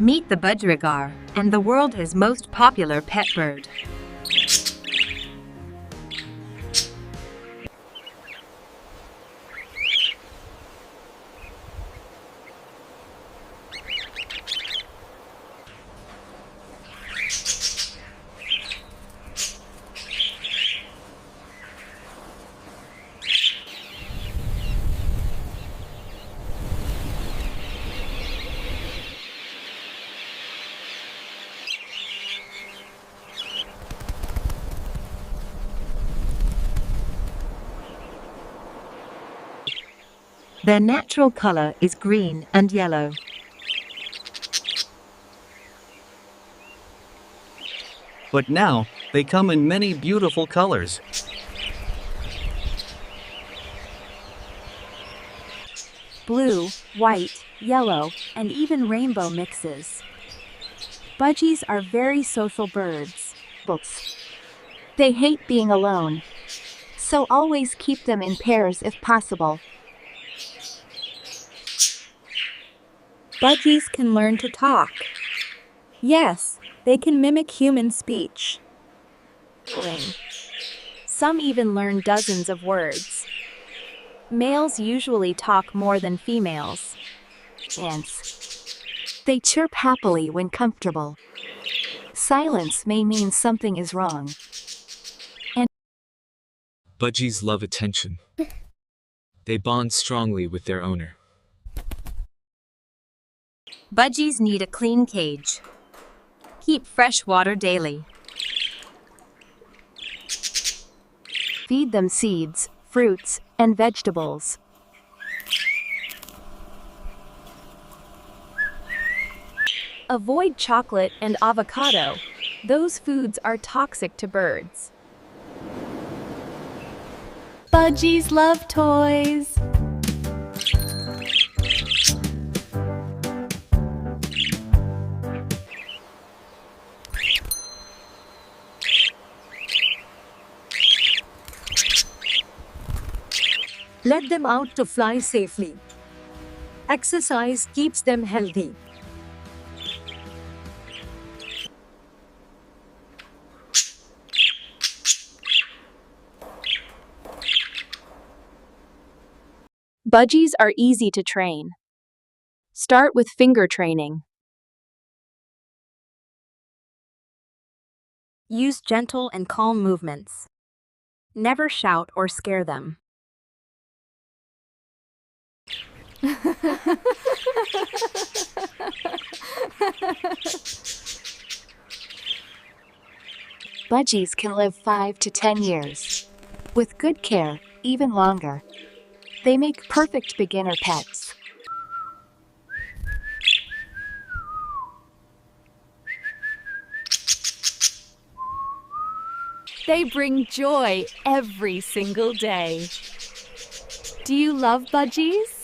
Meet the Budgerigar, and the world's most popular pet bird. Their natural color is green and yellow. But now, they come in many beautiful colors. Blue, white, yellow, and even rainbow mixes. Budgies are very social birds. They hate being alone, so always keep them in pairs if possible. Budgies can learn to talk. Yes, they can mimic human speech. Some even learn dozens of words. Males usually talk more than females. Ants. They chirp happily when comfortable. Silence may mean something is wrong. Budgies love attention. They bond strongly with their owner. Budgies need a clean cage. Keep fresh water daily. Feed them seeds, fruits, and vegetables. Avoid chocolate and avocado. Those foods are toxic to birds. Budgies love toys. Let them out to fly safely. Exercise keeps them healthy. Budgies are easy to train. Start with finger training. Use gentle and calm movements. Never shout or scare them. Budgies can live 5 to 10 years. With good care, even longer. They make perfect beginner pets. They bring joy every single day. Do you love Budgies?